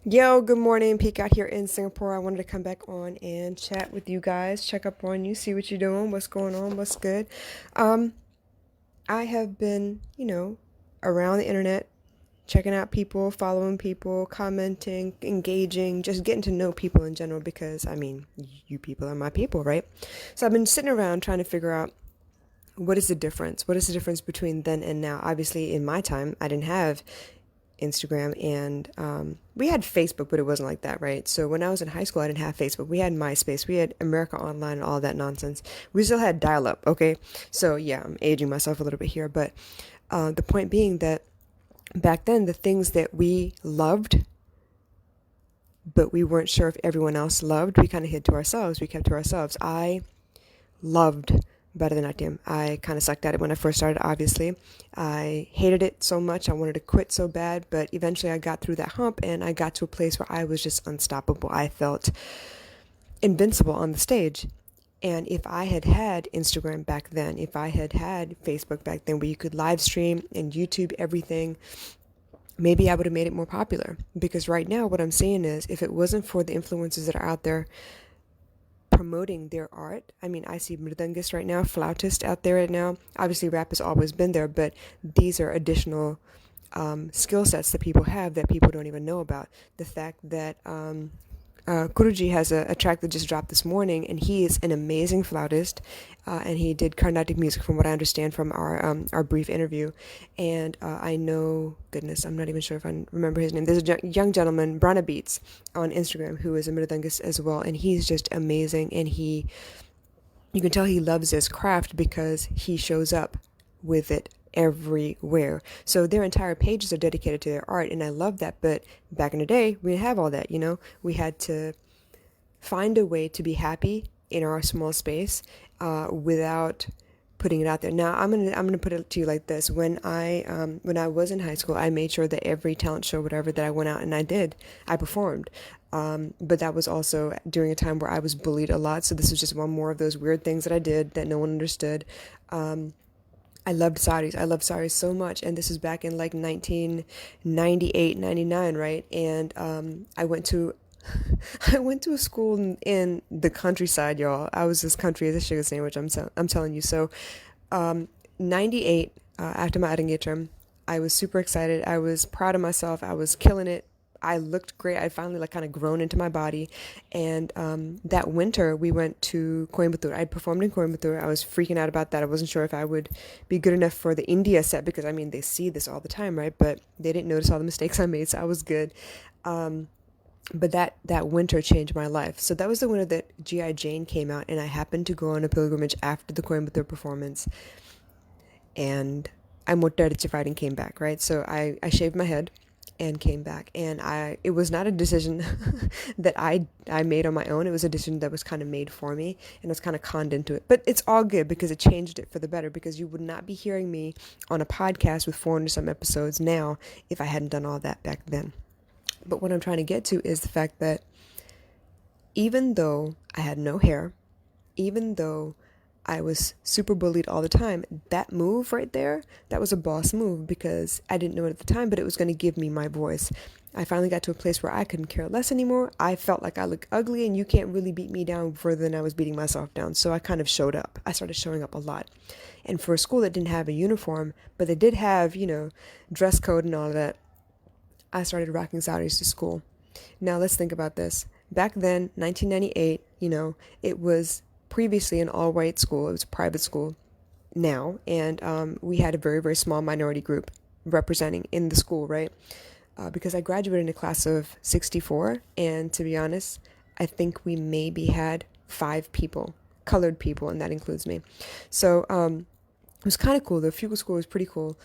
Yo, good morning. Peek out here in Singapore. I wanted to come back on and chat with you guys, check up on you, see what you're doing, what's going on, what's good. Um, I have been, around the internet, checking out people, following people, commenting, engaging, just getting to know people in general because, you people are my people, right? So I've been sitting around trying to figure out what is the difference? What is the difference between then and now? Obviously, in my time, I didn't have Instagram and we had Facebook, but it wasn't like that, right? So when I was in high school, I didn't have Facebook. We had MySpace, we had America Online, and all that nonsense. We still had dial up, okay? So yeah, I'm aging myself a little bit here, but the point being that back then, the things that we loved, but we weren't sure if everyone else loved, we kind of hid to ourselves. We kept to ourselves. I loved Bharatanatyam. I kind of sucked at it when I first started, obviously. I hated it so much. I wanted to quit so bad, but eventually I got through that hump and I got to a place where I was just unstoppable. I felt invincible on the stage. And if I had had Instagram back then, if I had had Facebook back then, where you could live stream and YouTube everything, maybe I would have made it more popular. Because right now, what I'm saying is, if it wasn't for the influencers that are out there promoting their art. I mean, I see mridangist right now, flautist out there right now. Obviously, rap has always been there, but these are additional skill sets that people have that people don't even know about. The fact that Kuruji has a track that just dropped this morning, and he is an amazing flautist, and he did Carnatic music, from what I understand from our brief interview. And I know, goodness, I'm not even sure if I remember his name. There's a young gentleman, Brana Beats, on Instagram, who is a Mridangist as well, and he's just amazing. And you can tell he loves his craft because he shows up with it everywhere. So their entire pages are dedicated to their art, and I love that. But back in the day, we didn't have all that, We had to find a way to be happy in our small space without putting it out there. Now I'm gonna put it to you like this: when I was in high school, I made sure that every talent show, whatever that I went out and I performed. But that was also during a time where I was bullied a lot. So this was just one more of those weird things that I did that no one understood. I loved saris. I loved saris so much. And this was back in like 1998, 99, right? And I went to I went to a school in the countryside, y'all. I was as country as a sugar sandwich, I'm telling you. So 98, after my Arangi term, I was super excited. I was proud of myself. I was killing it. I looked great. I finally like kind of grown into my body. And that winter we went to Coimbatore. I performed in Coimbatore. I was freaking out about that. I wasn't sure if I would be good enough for the India set because I mean they see this all the time, right? But they didn't notice all the mistakes I made, so I was good. But that winter changed my life. So that was the winter that G.I. Jane came out, and I happened to go on a pilgrimage after the Coimbatore performance, and I mortarified and came back, right? So I shaved my head and came back, and it was not a decision that I made on my own. It was a decision that was kind of made for me, and I was kind of conned into it. But it's all good because it changed it for the better, because you would not be hearing me on a podcast with 400 some episodes now if I hadn't done all that back then. But what I'm trying to get to is the fact that even though I had no hair, even though I was super bullied all the time, that move right there, that was a boss move because I didn't know it at the time, but it was going to give me my voice. I finally got to a place where I couldn't care less anymore. I felt like I looked ugly, and you can't really beat me down further than I was beating myself down. So I kind of showed up. I started showing up a lot. And for a school that didn't have a uniform, but they did have, dress code and all of that, I started rocking saris to school. Now let's think about this. Back then, 1998, it was previously an all-white school. It was a private school now, and we had a very, very small minority group representing in the school, right? Because I graduated in a class of 64, and to be honest, I think we maybe had 5 people, colored people, and that includes me. So it was kind of cool. The Fugal School was pretty cool.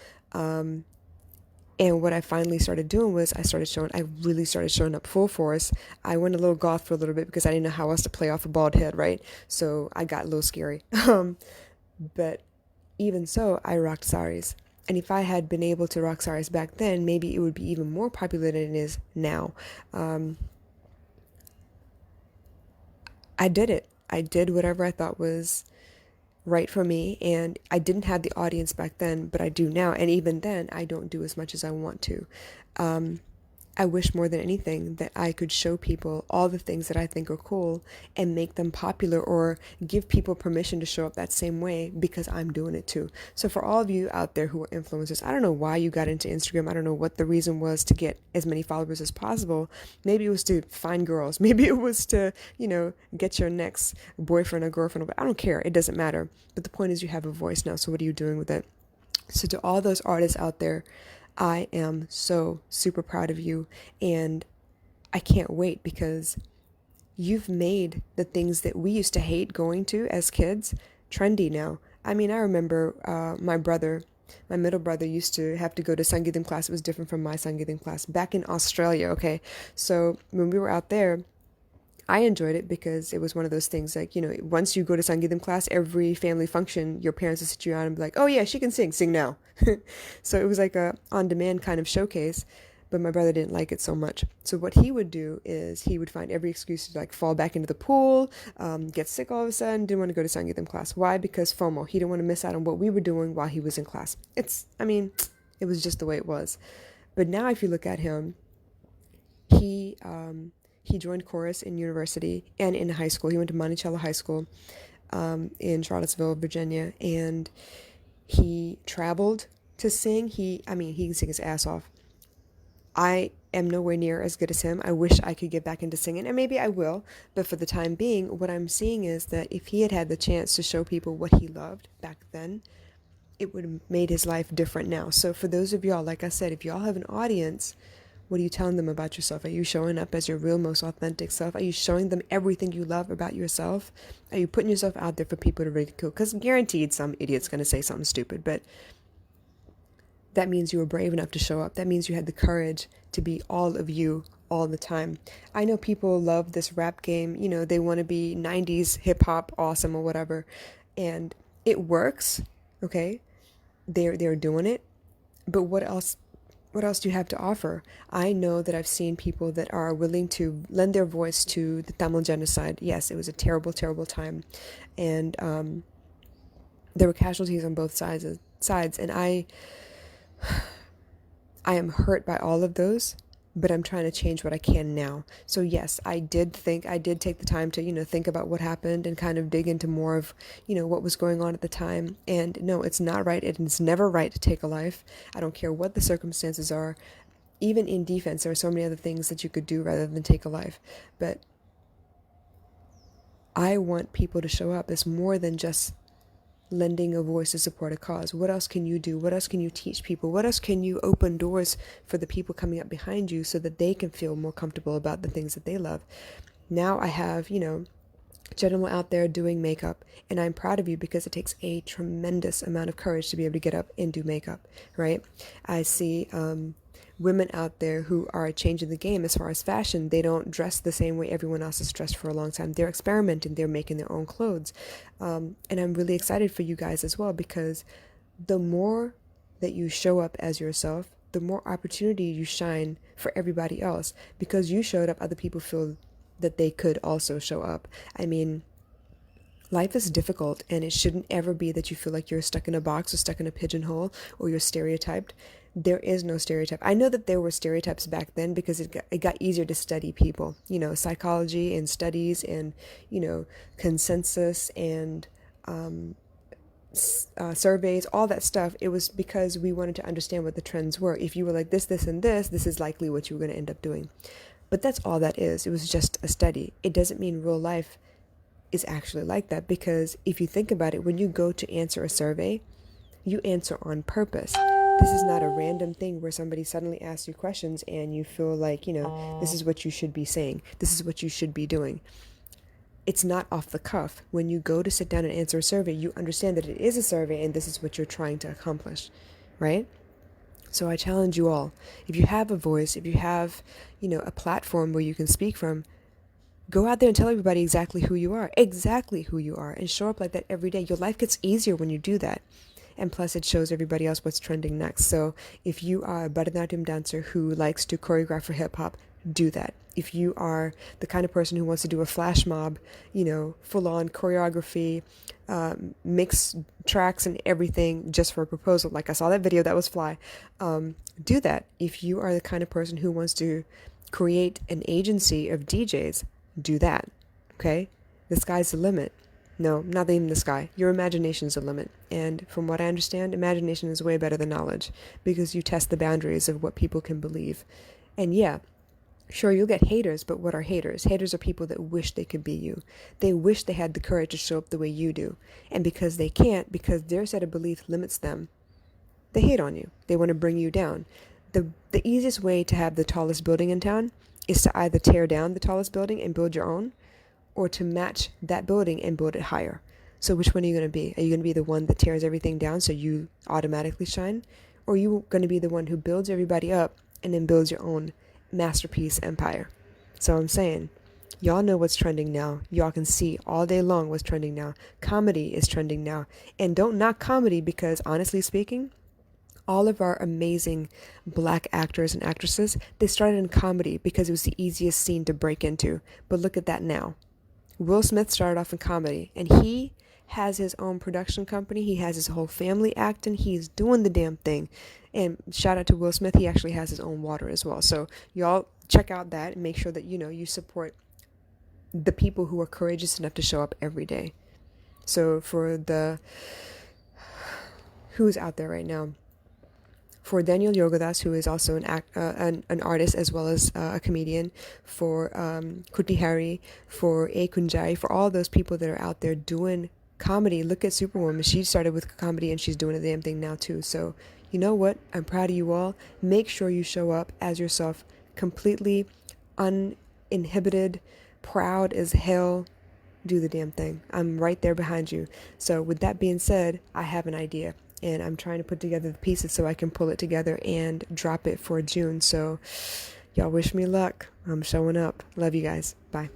And what I finally started doing was I really started showing up full force. I went a little goth for a little bit because I didn't know how else to play off a bald head, right? So I got a little scary. But even so, I rocked saris. And if I had been able to rock saris back then, maybe it would be even more popular than it is now. I did it. I did whatever I thought was right for me, and I didn't have the audience back then, but I do now. And even then, I don't do as much as I want to. I wish more than anything that I could show people all the things that I think are cool and make them popular, or give people permission to show up that same way because I'm doing it too. So for all of you out there who are influencers, I don't know why you got into Instagram. I don't know what the reason was to get as many followers as possible. Maybe it was to find girls. Maybe it was to, get your next boyfriend or girlfriend. I don't care. It doesn't matter. But the point is you have a voice now. So what are you doing with it? So to all those artists out there, I am so super proud of you, and I can't wait because you've made the things that we used to hate going to as kids trendy now. I mean, I remember my middle brother used to have to go to Sangeetam class. It was different from my Sangeetam class back in Australia, okay? So when we were out there, I enjoyed it because it was one of those things like, once you go to Sangeetam class, every family function, your parents will sit you down and be like, oh yeah, she can sing now. So it was like a on-demand kind of showcase, but my brother didn't like it so much. So what he would do is he would find every excuse to like fall back into the pool, get sick all of a sudden, didn't want to go to Sangeetam class. Why? Because FOMO. He didn't want to miss out on what we were doing while he was in class. It was just the way it was. But now if you look at him, he he joined chorus in university and in high school. He went to Monticello High School in Charlottesville, Virginia, and he traveled to sing. He can sing his ass off. I am nowhere near as good as him. I wish I could get back into singing, and maybe I will, but for the time being, what I'm seeing is that if he had the chance to show people what he loved back then, it would have made his life different now. So for those of y'all, like I said, if y'all have an audience, what are you telling them about yourself? Are you showing up as your real, most authentic self? Are you showing them everything you love about yourself? Are you putting yourself out there for people to ridicule? Because guaranteed some idiot's going to say something stupid, but that means you were brave enough to show up. That means you had the courage to be all of you all the time. I know people love this rap game. They want to be 90s hip hop awesome or whatever. And it works, okay? They're doing it. But what else do you have to offer? I know that I've seen people that are willing to lend their voice to the Tamil genocide. Yes, it was a terrible, terrible time. And there were casualties on both sides, and I am hurt by all of those, but I'm trying to change what I can now. So yes, I did take the time to, think about what happened and kind of dig into more of, what was going on at the time. And no, it's not right. It's never right to take a life. I don't care what the circumstances are. Even in defense, there are so many other things that you could do rather than take a life. But I want people to show up as more than just lending a voice to support a cause. What else can you do? What else can you teach people? What else can you open doors for the people coming up behind you so that they can feel more comfortable about the things that they love? Now I have, gentlemen out there doing makeup, and I'm proud of you because it takes a tremendous amount of courage to be able to get up and do makeup, right? I see women out there who are changing the game as far as fashion. They don't dress the same way everyone else has dressed for a long time. They're experimenting. They're making their own clothes. And I'm really excited for you guys as well, because the more that you show up as yourself, the more opportunity you shine for everybody else. Because you showed up, other people feel that they could also show up. I mean, life is difficult, and it shouldn't ever be that you feel like you're stuck in a box or stuck in a pigeonhole or you're stereotyped. There is no stereotype. I know that there were stereotypes back then because it got easier to study people, psychology and studies and, consensus and surveys, all that stuff. It was because we wanted to understand what the trends were. If you were like this, and this is likely what you were going to end up doing. But that's all that is. It was just a study. It doesn't mean real life is actually like that, because if you think about it, when you go to answer a survey, you answer on purpose. This is not a random thing where somebody suddenly asks you questions and you feel like, this is what you should be saying. This is what you should be doing. It's not off the cuff. When you go to sit down and answer a survey, you understand that it is a survey and this is what you're trying to accomplish, right? So I challenge you all, if you have a voice, if you have, a platform where you can speak from, go out there and tell everybody exactly who you are, and show up like that every day. Your life gets easier when you do that. And plus, it shows everybody else what's trending next. So if you are a Bharatanatyam dancer who likes to choreograph for hip hop, do that. If you are the kind of person who wants to do a flash mob, full on choreography, mix tracks and everything just for a proposal, like I saw that video, that was fly, do that. If you are the kind of person who wants to create an agency of DJs, do that. Okay? The sky's the limit. No, not even the sky. Your imagination is the limit. And from what I understand, imagination is way better than knowledge because you test the boundaries of what people can believe. And yeah, sure, you'll get haters, but what are haters? Haters are people that wish they could be you. They wish they had the courage to show up the way you do. And because they can't, because their set of belief limits them, they hate on you. They want to bring you down. The easiest way to have the tallest building in town is to either tear down the tallest building and build your own, or to match that building and build it higher. So which one are you going to be? Are you going to be the one that tears everything down so you automatically shine? Or are you going to be the one who builds everybody up and then builds your own masterpiece empire? So I'm saying, y'all know what's trending now. Y'all can see all day long what's trending now. Comedy is trending now. And don't knock comedy because honestly speaking, all of our amazing black actors and actresses, they started in comedy because it was the easiest scene to break into. But look at that now. Will Smith started off in comedy, and he has his own production company. He has his whole family acting. He's doing the damn thing. And shout out to Will Smith. He actually has his own water as well. So y'all check out that and make sure that, you support the people who are courageous enough to show up every day. So for who's out there right now? For Daniel Yogadas, who is also an artist as well as a comedian, for Kuti Hari, for A. Kunjai, for all those people that are out there doing comedy. Look at Superwoman. She started with comedy and she's doing the damn thing now too. So you know what? I'm proud of you all. Make sure you show up as yourself, completely uninhibited, proud as hell. Do the damn thing. I'm right there behind you. So with that being said, I have an idea. And I'm trying to put together the pieces so I can pull it together and drop it for June. So y'all wish me luck. I'm showing up. Love you guys. Bye.